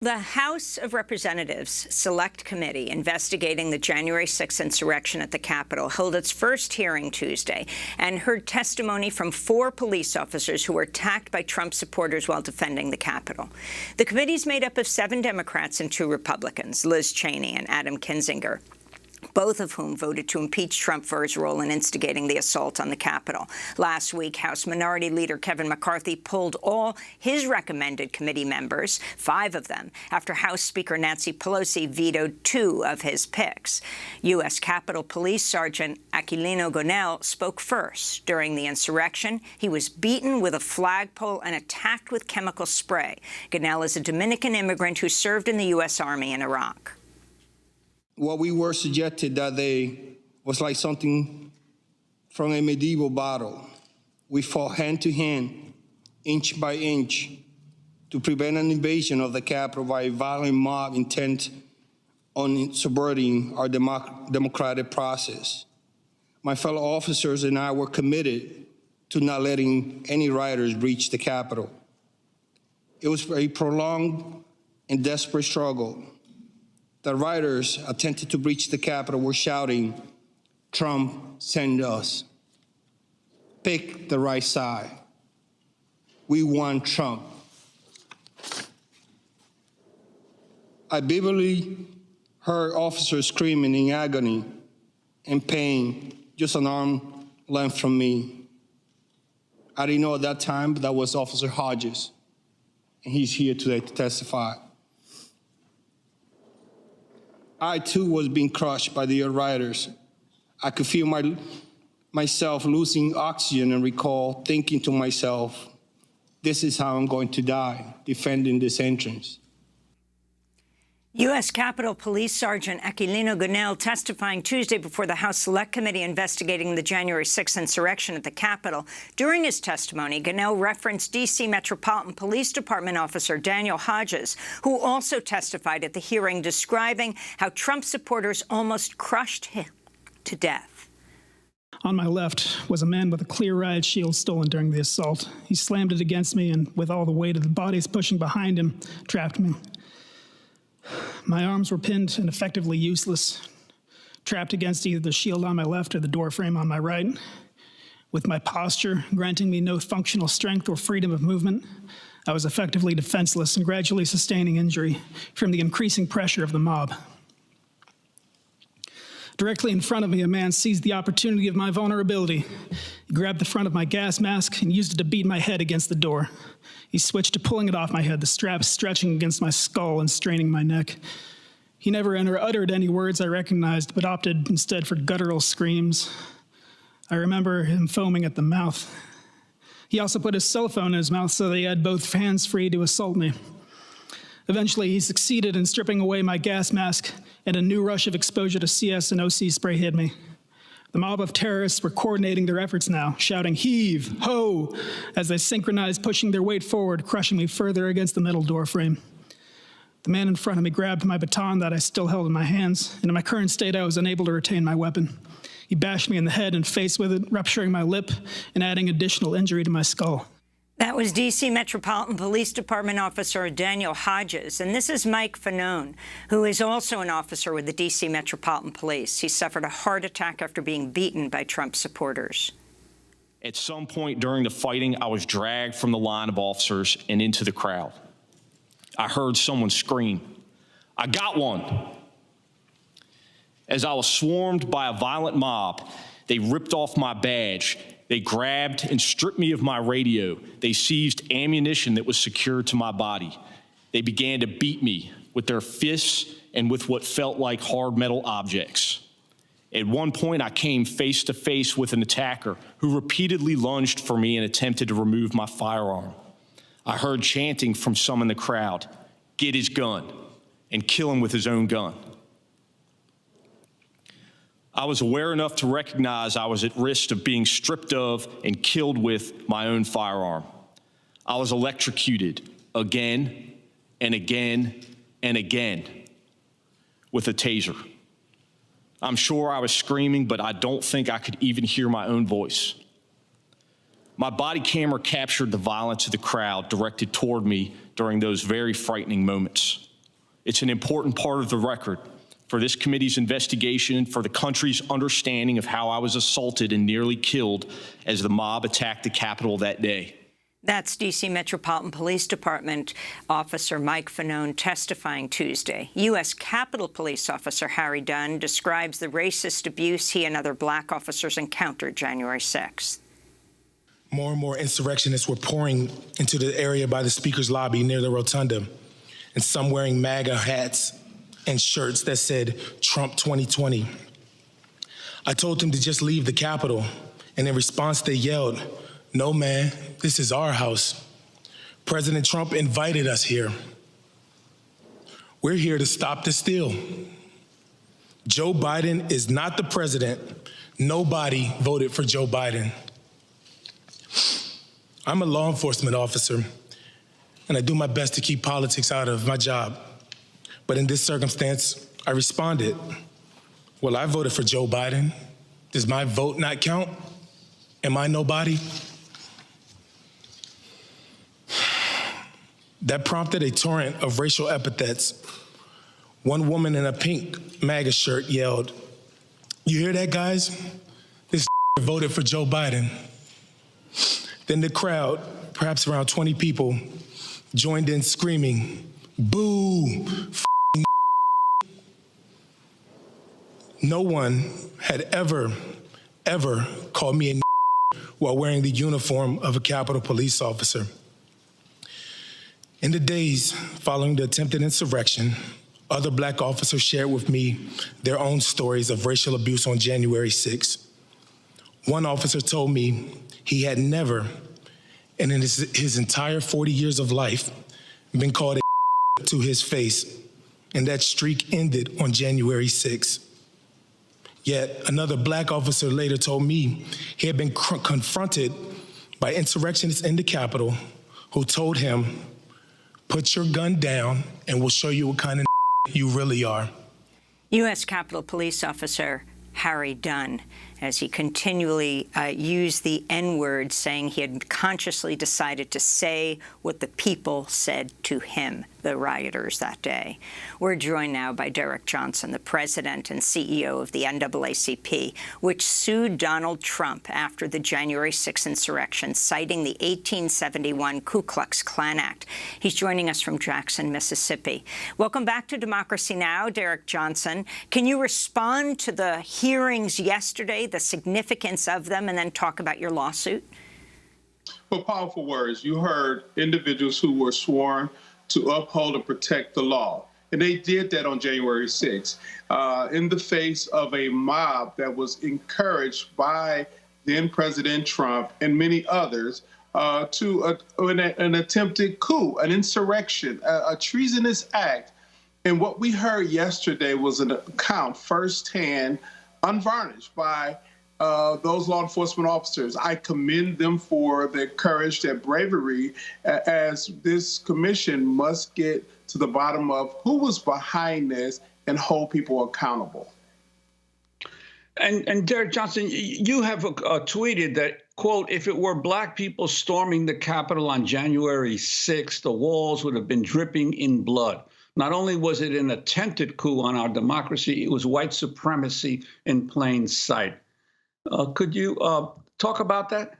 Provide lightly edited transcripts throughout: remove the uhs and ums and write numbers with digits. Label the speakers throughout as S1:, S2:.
S1: The House of Representatives Select Committee investigating the January 6th insurrection at the Capitol held its first hearing Tuesday and heard testimony from 4 police officers who were attacked by Trump supporters while defending the Capitol. The committee is made up of 7 Democrats and 2 Republicans, Liz Cheney and Adam Kinzinger, both of whom voted to impeach Trump for his role in instigating the assault on the Capitol. Last week, House Minority Leader Kevin McCarthy pulled all his recommended committee members, 5 of them, after House Speaker Nancy Pelosi vetoed 2 of his picks. U.S. Capitol Police Sergeant Aquilino Gonell spoke first. During the insurrection, he was beaten with a flagpole and attacked with chemical spray. Gonell is a Dominican immigrant who served in the U.S. Army in Iraq.
S2: What we were suggested that day was like something from a medieval battle. We fought hand to hand, inch by inch, to prevent an invasion of the Capitol by a violent mob intent on subverting our democratic process. My fellow officers and I were committed to not letting any rioters breach the Capitol. It was a prolonged and desperate struggle. The rioters attempted to breach the Capitol were shouting, "Trump, send us. Pick the right side. We want Trump." I vividly heard officers screaming in agony and pain just an arm length from me. I didn't know at that time, but that was Officer Hodges, and he's here today to testify. I, too, was being crushed by the rioters. I could feel myself losing oxygen and recall thinking to myself, this is how I'm going to die, defending this entrance.
S1: U.S. Capitol Police Sergeant Aquilino Gonell testifying Tuesday before the House Select Committee investigating the January 6th insurrection at the Capitol. During his testimony, Gonell referenced D.C. Metropolitan Police Department officer Daniel Hodges, who also testified at the hearing, describing how Trump supporters almost crushed him to death.
S3: On my left was a man with a clear riot shield stolen during the assault. He slammed it against me and, with all the weight of the bodies pushing behind him, trapped me. My arms were pinned and effectively useless, trapped against either the shield on my left or the door frame on my right. With my posture granting me no functional strength or freedom of movement, I was effectively defenseless and gradually sustaining injury from the increasing pressure of the mob. Directly in front of me, a man seized the opportunity of my vulnerability. He grabbed the front of my gas mask and used it to beat my head against the door. He switched to pulling it off my head, the strap stretching against my skull and straining my neck. He never uttered any words I recognized, but opted instead for guttural screams. I remember him foaming at the mouth. He also put his cell phone in his mouth so that he had both hands free to assault me. Eventually, he succeeded in stripping away my gas mask, and a new rush of exposure to CS and OC spray hit me. The mob of terrorists were coordinating their efforts now, shouting "heave, ho," as they synchronized, pushing their weight forward, crushing me further against the metal door frame. The man in front of me grabbed my baton that I still held in my hands, and in my current state, I was unable to retain my weapon. He bashed me in the head and face with it, rupturing my lip and adding additional injury to my skull.
S1: That was D.C. Metropolitan Police Department officer Daniel Hodges. And this is Mike Fanone, who is also an officer with the D.C. Metropolitan Police. He suffered a heart attack after being beaten by Trump supporters.
S4: At some point during the fighting, I was dragged from the line of officers and into the crowd. I heard someone scream, "I got one!" As I was swarmed by a violent mob, they ripped off my badge. They grabbed and stripped me of my radio. They seized ammunition that was secured to my body. They began to beat me with their fists and with what felt like hard metal objects. At one point, I came face to face with an attacker who repeatedly lunged for me and attempted to remove my firearm. I heard chanting from some in the crowd, "Get his gun," and "kill him with his own gun." I was aware enough to recognize I was at risk of being stripped of and killed with my own firearm. I was electrocuted again and again and again with a taser. I'm sure I was screaming, but I don't think I could even hear my own voice. My body camera captured the violence of the crowd directed toward me during those very frightening moments. It's an important part of the record for this committee's investigation, for the country's understanding of how I was assaulted and nearly killed as the mob attacked the Capitol that day.
S1: That's D.C. Metropolitan Police Department Officer Mike Fanone testifying Tuesday. U.S. Capitol Police Officer Harry Dunn describes the racist abuse he and other black officers encountered January 6th.
S5: More and more insurrectionists were pouring into the area by the Speaker's lobby near the rotunda, and some wearing MAGA hats and shirts that said Trump 2020. I told them to just leave the Capitol, and in response they yelled, "No, man, this is our house. President Trump invited us here. We're here to stop the steal. Joe Biden is not the president. Nobody voted for Joe Biden." I'm a law enforcement officer, and I do my best to keep politics out of my job. But in this circumstance, I responded, "Well, I voted for Joe Biden. Does my vote not count? Am I nobody?" That prompted a torrent of racial epithets. One woman in a pink MAGA shirt yelled, "You hear that, guys? This voted for Joe Biden." Then the crowd, perhaps around 20 people, joined in screaming, "Boo! No one had ever called me a while wearing the uniform of a Capitol Police officer. In the days following the attempted insurrection, other black officers shared with me their own stories of racial abuse on January 6th. One officer told me he had never, and in his entire 40 years of life, been called a to his face, and that streak ended on January 6th. Yet another black officer later told me he had been confronted by insurrectionists in the Capitol who told him, "Put your gun down and we'll show you what kind of you really are."
S1: U.S. Capitol Police Officer Harry Dunn, as he continually used the N-word, saying he had consciously decided to say what the people said to him, the rioters, that day. We're joined now by Derrick Johnson, the president and CEO of the NAACP, which sued Donald Trump after the January 6th insurrection, citing the 1871 Ku Klux Klan Act. He's joining us from Jackson, Mississippi. Welcome back to Democracy Now!, Derrick Johnson. Can you respond to the hearings yesterday, the significance of them, and then talk about your lawsuit?
S6: Well, powerful words. You heard individuals who were sworn to uphold and protect the law. And they did that on January 6th in the face of a mob that was encouraged by then President Trump and many others to an attempted coup, an insurrection, a treasonous act. And what we heard yesterday was an account firsthand, unvarnished by those law enforcement officers. I commend them for their courage, their bravery, as this commission must get to the bottom of who was behind this and hold people accountable.
S7: And Derrick Johnson, you have tweeted that, quote, "If it were black people storming the Capitol on January 6th, the walls would have been dripping in blood. Not only was it an attempted coup on our democracy, it was white supremacy in plain sight." Could you talk about that?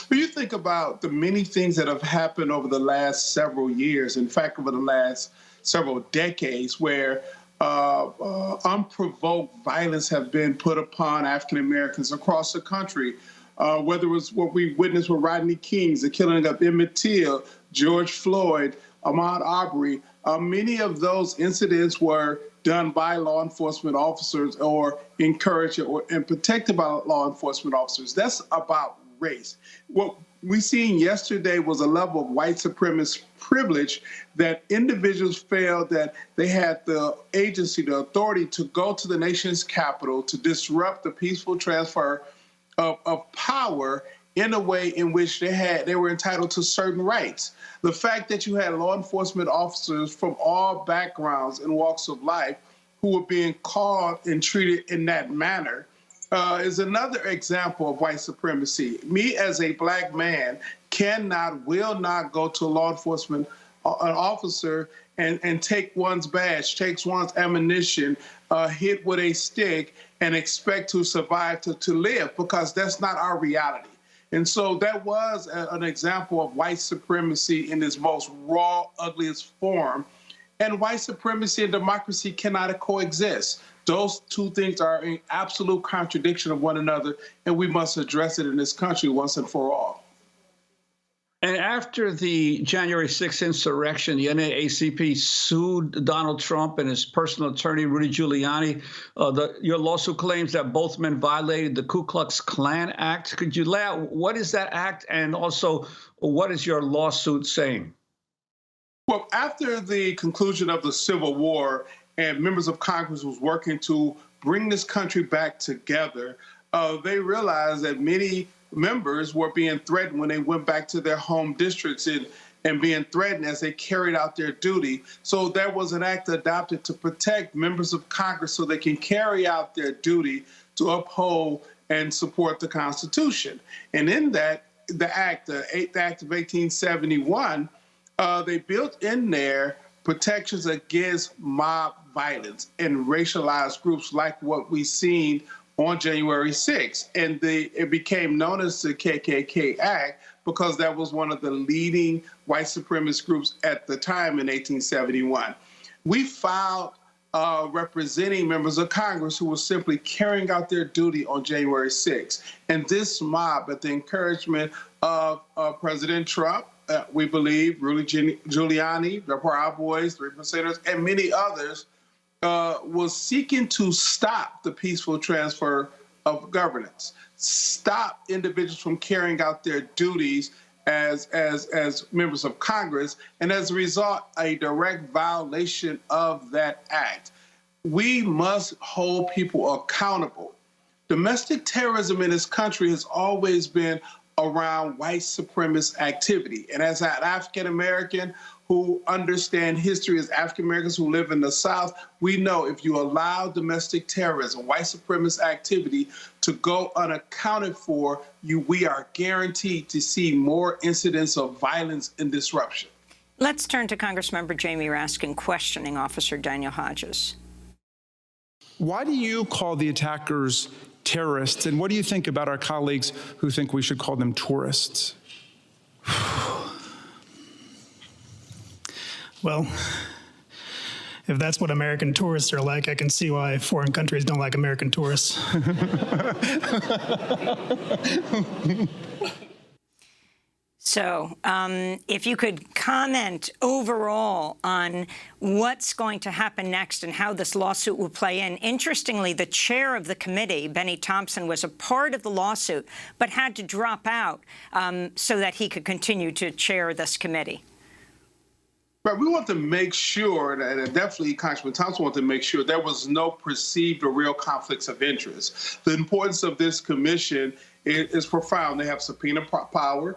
S6: When you think about the many things that have happened over the last several years, in fact, over the last several decades, where unprovoked violence have been put upon African Americans across the country, whether it was what we witnessed with Rodney King, the killing of Emmett Till, George Floyd, Ahmaud Arbery, many of those incidents were done by law enforcement officers or encouraged and protected by law enforcement officers. That's about race. What we seen yesterday was a level of white supremacist privilege that individuals felt that they had the agency, the authority to go to the nation's capital to disrupt the peaceful transfer of power in a way in which they were entitled to certain rights. The fact that you had law enforcement officers from all backgrounds and walks of life who were being called and treated in that manner is another example of white supremacy. Me as a black man will not go to a law enforcement officer and take one's badge, takes one's ammunition, hit with a stick, and expect to survive, to live, because that's not our reality. And so that was an example of white supremacy in its most raw, ugliest form. And white supremacy and democracy cannot coexist. Those two things are in absolute contradiction of one another, and we must address it in this country once and for all.
S7: And after the January 6th insurrection, the NAACP sued Donald Trump and his personal attorney, Rudy Giuliani. Your lawsuit claims that both men violated the Ku Klux Klan Act. Could you lay out what is that act, and also what is your lawsuit saying?
S6: Well, after the conclusion of the Civil War and members of Congress was working to bring this country back together, they realized that many members were being threatened when they went back to their home districts and being threatened as they carried out their duty. So there was an act adopted to protect members of Congress so they can carry out their duty to uphold and support the Constitution. And in that, the 8th Act of 1871, they built in there protections against mob violence and racialized groups like what we've seen on January 6th. And it became known as the KKK Act because that was one of the leading white supremacist groups at the time in 1871. We filed representing members of Congress who were simply carrying out their duty on January 6th. And this mob, at the encouragement of President Trump, we believe, Rudy Giuliani, the Proud Boys, 3%ers, and many others, was seeking to stop the peaceful transfer of governance, stop individuals from carrying out their duties as members of Congress, and as a result, a direct violation of that act. We must hold people accountable. Domestic terrorism in this country has always been around white supremacist activity. And as an African American who understand history, as African Americans who live in the South, we know if you allow domestic terrorism, white supremacist activity to go unaccounted for, we are guaranteed to see more incidents of violence and disruption.
S1: Let's turn to Congressmember Jamie Raskin questioning Officer Daniel Hodges.
S8: Why do you call the attackers terrorists, and what do you think about our colleagues who think we should call them tourists?
S3: Well, if that's what American tourists are like, I can see why foreign countries don't like American tourists.
S1: So if you could comment overall on what's going to happen next and how this lawsuit will play in. Interestingly, the chair of the committee, Benny Thompson, was a part of the lawsuit but had to drop out so that he could continue to chair this committee.
S6: But we want to make sure, and definitely Congressman Thompson wanted to make sure there was no perceived or real conflicts of interest. The importance of this commission is profound. They have subpoena power.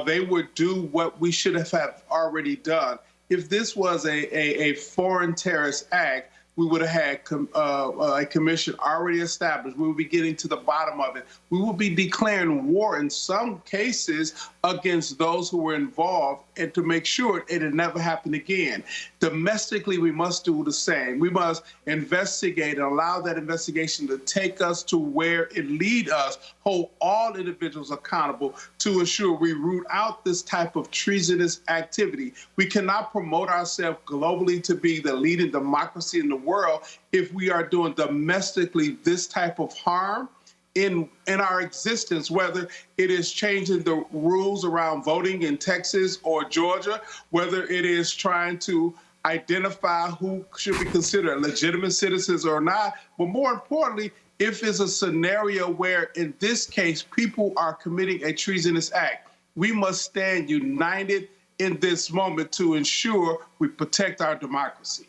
S6: They would do what we should have already done. If this was a foreign terrorist act, we would have had a commission already established. We would be getting to the bottom of it. We would be declaring war in some cases against those who were involved, and to make sure it had never happened again. Domestically, we must do the same. We must investigate and allow that investigation to take us to where it leads us, hold all individuals accountable to ensure we root out this type of treasonous activity. We cannot promote ourselves globally to be the leading democracy in the world if we are doing domestically this type of harm in our existence, whether it is changing the rules around voting in Texas or Georgia, whether it is trying to identify who should be considered legitimate citizens or not. But more importantly, if it's a scenario where, in this case, people are committing a treasonous act, we must stand united in this moment to ensure we protect our democracy.